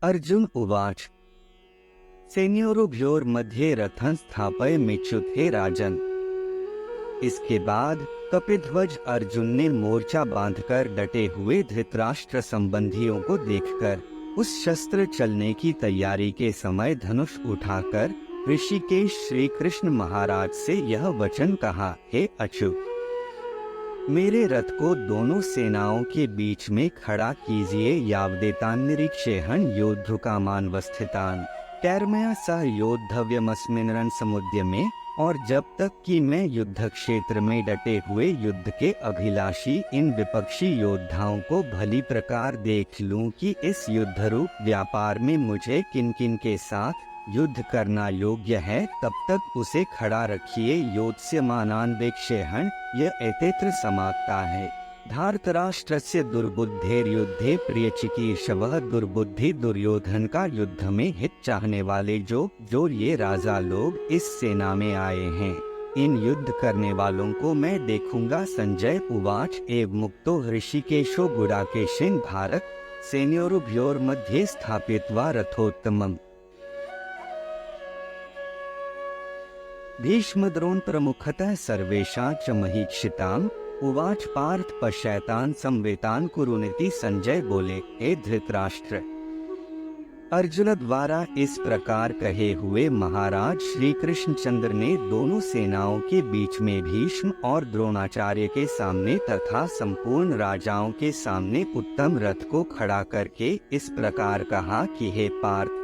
अर्जुन उवाच सेनयोरुभयोर्मध्ये रथं स्थापयमिच्छुते राजन। इसके बाद कपिध्वज अर्जुन ने मोर्चा बांधकर डटे हुए धृतराष्ट्र संबंधियों को देखकर उस शस्त्र चलने की तैयारी के समय धनुष उठाकर ऋषिकेश श्री कृष्ण महाराज से यह वचन कहा, हे अच्युत, मेरे रथ को दोनों सेनाओं के बीच में खड़ा कीजिए। यावदेतान निरीक्षेहन योद्धुकामान वस्थितान कैर्मया सह योद्धव्यमस्मिन् रणसमुद्य में। और जब तक कि मैं युद्ध क्षेत्र में डटे हुए युद्ध के अभिलाषी इन विपक्षी योद्धाओं को भली प्रकार देख लूं कि इस युद्ध रूप व्यापार में मुझे किन किन के साथ युद्ध करना योग्य है, तब तक उसे खड़ा रखिए। योत्स्यमानान्वेक्षेहन् यह एतेत्र समाप्ता है। धार्तराष्ट्रस्य दुर्बुद्धेर्युद्धे प्रियचिकीर्षवः। दुर्बुद्धि दुर्योधन का युद्ध में हित चाहने वाले जो ये राजा लोग इस सेना में आए हैं, इन युद्ध करने वालों को मैं देखूंगा। संजय उवाच एव मुक्तो ऋषिकेशो गुडाकेशेन भारत सेनयोरुभयोर्मध्ये स्थापयित्वा रथोत्तमम्। भीष्मद्रोण प्रमुखतः सर्वेषां च महीक्षिताम् उवाच पार्थ पश्यैतान् संवेतान् कुरुनिति। संजय बोले, हे धृतराष्ट्र, अर्जुन द्वारा इस प्रकार कहे हुए महाराज श्री कृष्णचंद्र ने दोनों सेनाओं के बीच में भीष्म और द्रोणाचार्य के सामने तथा संपूर्ण राजाओं के सामने उत्तम रथ को खड़ा करके इस प्रकार कहा कि हे पार्थ,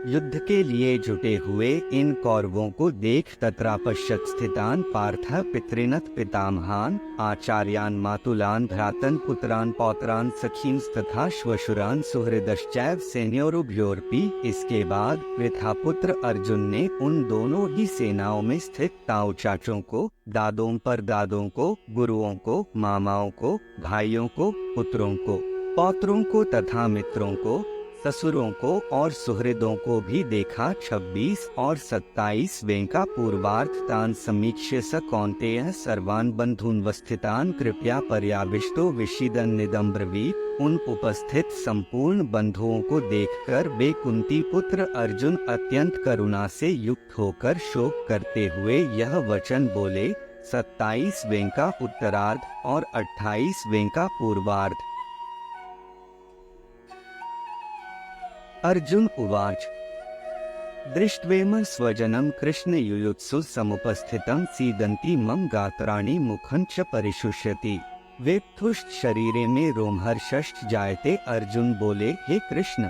युद्ध के लिए जुटे हुए इन कौरवों को देख। तत्रा पश्यत् स्थितान् पार्थः पितॄनथ पितामहान् आचार्यान् मातुलान् भ्रातन् पुत्रान् पौत्रान् सखींस्तथा श्वशुरान् सुहृदश्चैव सेनयोरुभयोरपि। इसके बाद वृथापुत्र अर्जुन ने उन दोनों ही सेनाओं में स्थित ताऊ चाचों को, दादों परदादों को, गुरुओं को, मामाओं को, भाइयों को, पुत्रों को, पौत्रों को तथा मित्रों को, ससुरों को और सुहृदों को भी देखा। 26 और 27वें का पूर्वार्थ तान समीक्ष्य स कौन्तेयः सर्वान् बन्धून् वस्थितान् कृपया पर्याविष्टो विषीदन् निदं ब्रवीत्। उन उपस्थित संपूर्ण बंधुओं को देखकर वे कुंती पुत्र अर्जुन अत्यंत करुणा से युक्त होकर शोक करते हुए यह वचन बोले। 27वें का उत्तरार्ध और 28वें का पूर्वार्ध। अर्जुन उवाच दृष्ट्वेम स्वजनं कृष्ण युयुत्सु समुपस्थितं सीदन्ति मम गात्राणि मुखं च परिशुष्यति। वेप्थुश्च शरीरे में रोमहर्षश्च जायते। अर्जुन बोले, हे कृष्ण,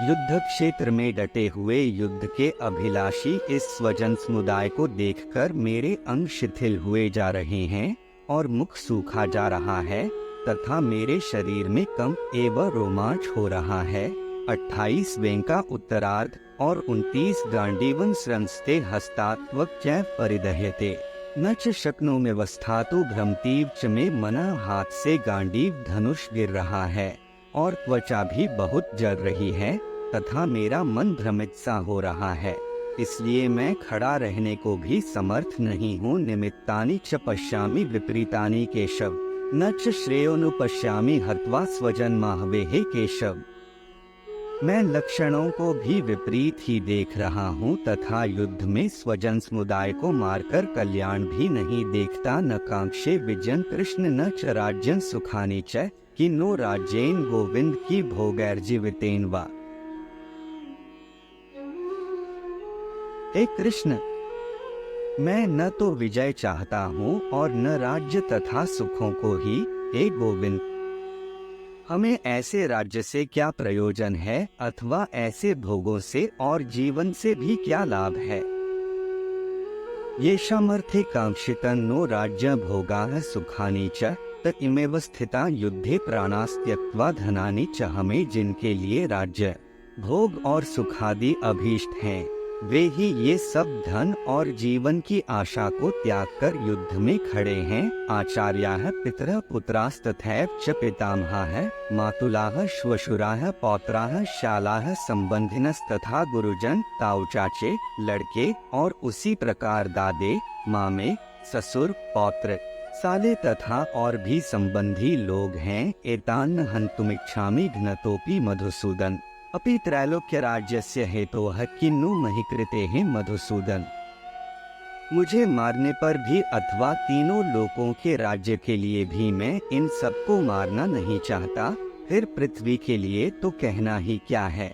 युद्ध क्षेत्र में डटे हुए युद्ध के अभिलाषी इस स्वजन समुदाय को देखकर मेरे अंग शिथिल हुए जा रहे हैं और मुख सूखा जा रहा है तथा मेरे शरीर में कंप एवं रोमांच हो रहा है। 28वें का उत्तरार्ध और 29 गांडीवं स्रंस्ते हस्तात्वक चैव परिदह्यते न च शक्नोमि वस्थातु भ्रमतीव च में मनः। हाथ से गांडीव धनुष गिर रहा है और त्वचा भी बहुत जल रही है तथा मेरा मन भ्रमित सा हो रहा है, इसलिए मैं खड़ा रहने को भी समर्थ नहीं हूँ। निमित्तानि च पश्यामि विपरीतानि केशव न च श्रेयोनुपश्यामि हत्वा स्वजन्माहवे। हे केशव, मैं लक्षणों को भी विपरीत ही देख रहा हूँ तथा युद्ध में स्वजन समुदाय को मारकर कल्याण भी नहीं देखता। न कांक्षे विजयन कृष्ण न च राज्यं सुखानि च कि नो राज्येन गोविंद की भोगैर्जीवितेन वा। हे कृष्ण, मैं न तो विजय चाहता हूँ और न राज्य तथा सुखों को ही। हे गोविंद, हमें ऐसे राज्य से क्या प्रयोजन है अथवा ऐसे भोगों से और जीवन से भी क्या लाभ है। येषामर्थे कांक्षितं नो राज्य भोगाः सुखानि च त इमेव स्थिता युद्धे प्राणास्त्यक्त्वा धनानि च। हमें जिनके लिए राज्य, भोग और सुखादि अभीष्ट हैं, वे ही ये सब धन और जीवन की आशा को त्याग कर युद्ध में खड़े हैं। आचार्याः पितरः पुत्रास्तथैव च पितामहाः मातुलाः श्वशुराः पौत्राः शालाः संबंधिनस्तथा गुरुजन, ताऊ चाचे, लड़के और उसी प्रकार दादे, मामे, ससुर, पौत्र, साले तथा और भी संबंधी लोग हैं। एतान्न हन्तुमिच्छामि घ्नतोपि मधुसूदन अपि त्रैलोक्य राज्यस्य हेतोः किन्नु महि कृतेः मधुसूदन। मुझे मारने पर भी अथवा तीनों लोकों के राज्य के लिए भी मैं इन सबको मारना नहीं चाहता, फिर पृथ्वी के लिए तो कहना ही क्या है।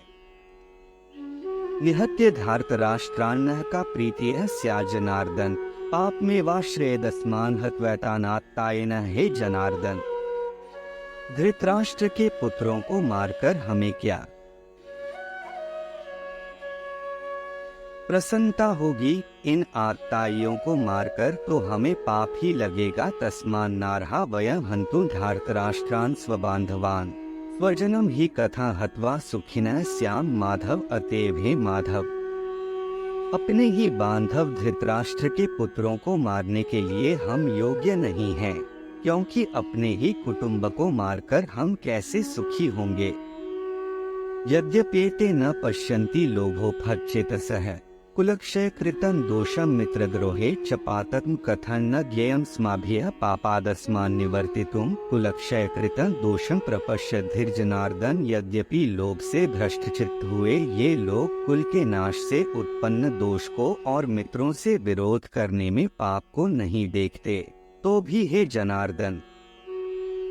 निहत्य धार्तराष्ट्रान्नः का प्रीतिः स्या जनार्दन पाप में वाश्रेयदस्मान हत्वैतानात्तायेन हे जनार्दन। धृतराष्ट्र के पुत्रों को मारकर हमें क्या प्रसन्नता होगी, इन आत्ताइयों को मारकर तो हमें पाप ही लगेगा। तस्मान् नार्हा वयं हन्तु धार्तराष्ट्रान् स्वबान्धवान् स्वजनम ही कथा हत्वा सुखिनः स्याम माधव अतएव हे माधव। अपने ही बांधव धृतराष्ट्र के पुत्रों को मारने के लिए हम योग्य नहीं हैं, क्योंकि अपने ही कुटुंब को मारकर हम कैसे सुखी होंगे। यद्यपेते न पश्यन्ति लोभोपहतचेतसः कुलक्षय कृतं दोषं मित्रद्रोहे च पातकं कथं न ज्ञेयं स्माभिः पापादस्मान् निवर्तितुं कुलक्षय कृतं दोषं प्रपश्यद्धिर् जनार्दन। यद्यपि लोभ से भ्रष्टचित्त हुए ये लोग कुल के नाश से उत्पन्न दोष को और मित्रों से विरोध करने में पाप को नहीं देखते, तो भी हे जनार्दन,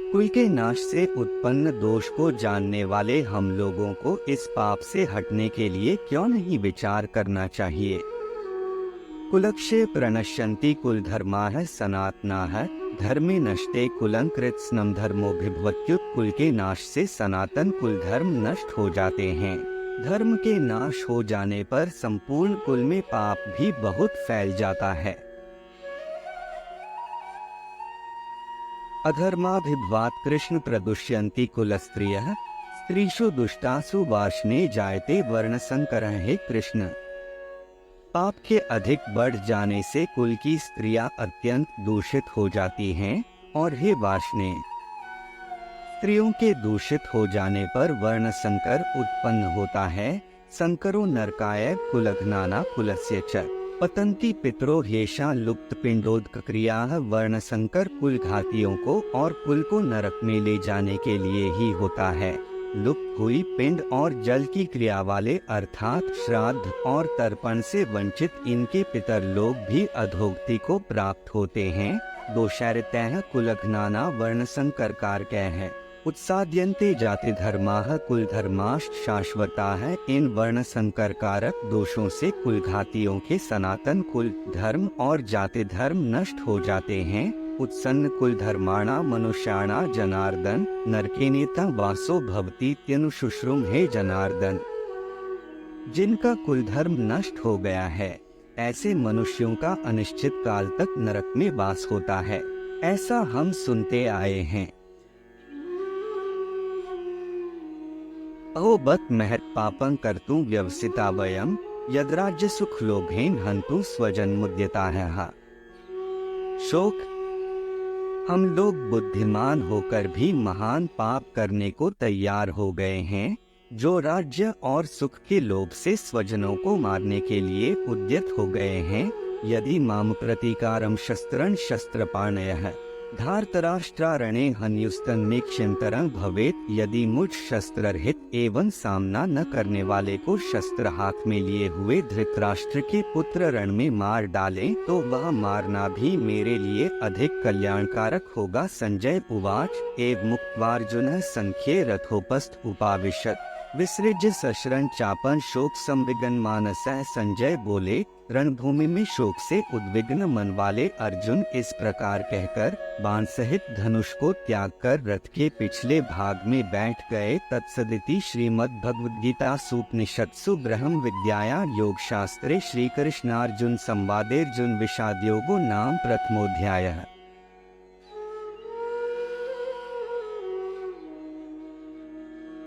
कुल के नाश से उत्पन्न दोष को जानने वाले हम लोगों को इस पाप से हटने के लिए क्यों नहीं विचार करना चाहिए। कुलक्षये प्रणश्यन्ति कुल धर्माः सनातनाः धर्मे नष्टे कुलं कृत्स्नं धर्मोभिभवत्युत। कुल के नाश से सनातन कुल धर्म नष्ट हो जाते हैं। धर्म के नाश हो जाने पर संपूर्ण कुल में पाप भी बहुत फैल जाता है। अधर्माभिभवात् कृष्ण प्रदुष्यन्ति कुलस्त्रियः स्त्रीषु दुष्टासु वार्ष्णे जायते वर्णसंकरः। हे कृष्ण, पाप के अधिक बढ़ जाने से कुल की स्त्रियां अत्यंत दूषित हो जाती हैं, और हे वार्ष्णे, स्त्रियों के दूषित हो जाने पर वर्ण संकर उत्पन्न होता है। संकरो नरकाय कुलघ्नाना कुलस्य च पतंती पितरो हेषा लुप्त पिंडोदक क्रिया। वर्ण संकर कुल घातियों को और कुल को नरक में ले जाने के लिए ही होता है। लुप्त हुई पिंड और जल की क्रिया वाले अर्थात श्राद्ध और तर्पण से वंचित इनके पितर लोग भी अधोगति को प्राप्त होते हैं। दोषारितः कुलघ्नाना वर्ण संकर कारकः है। उत्साद्यन्ते जाति धर्माः कुल धर्माश्च शाश्वताः। इन वर्ण संकर कारक दोषों से कुल घातियों के सनातन कुल धर्म और जाति धर्म नष्ट हो जाते हैं। उत्सन्न कुल धर्माणा मनुष्याणा जनार्दन नरकेनेता वासो भवति त्यनुशुश्रुम। हे जनार्दन, जिनका कुल धर्म नष्ट हो गया है ऐसे मनुष्यों का अनिश्चित काल तक नरक में वास होता है, ऐसा हम सुनते आए हैं। अहो बत महत् पापं कर्तुं व्यवसिता वयं यद्राज्य सुख लोभेन हन्तु स्वजन्मुद्यताः। शोक, हम लोग बुद्धिमान होकर भी महान पाप करने को तैयार हो गए हैं, जो राज्य और सुख के लोभ से स्वजनों को मारने के लिए उद्यत हो गए हैं। यदि माम प्रतिकारम शस्त्रं शस्त्रपाणयः धार्तराष्ट्रारणे हन्युस्तन्मेक्षिंतरं भवेत। यदि मुझ शस्त्ररहित एवं सामना न करने वाले को शस्त्र हाथ में लिए हुए धृतराष्ट्र के पुत्र रण में मार डालें तो वह मारना भी मेरे लिए अधिक कल्याणकारक होगा। संजय उवाच एव मुक्त्वार्जुनः संख्ये रथोपस्थ उपाविशत् विसृज्य सशरण चापन शोक संविघ्न मानसः। संजय बोले, रणभूमि में शोक से उद्विग्न मन वाले अर्जुन इस प्रकार कहकर बाण सहित धनुष को त्याग कर रथ के पिछले भाग में बैठ गए। तत्सदिति श्रीमद् भगवद गीता सूपनिषत्सु ब्रह्म विद्याया योग शास्त्रे श्री कृष्णार्जुन संवादे अर्जुन विषाद योगो नाम प्रथमोध्यायः।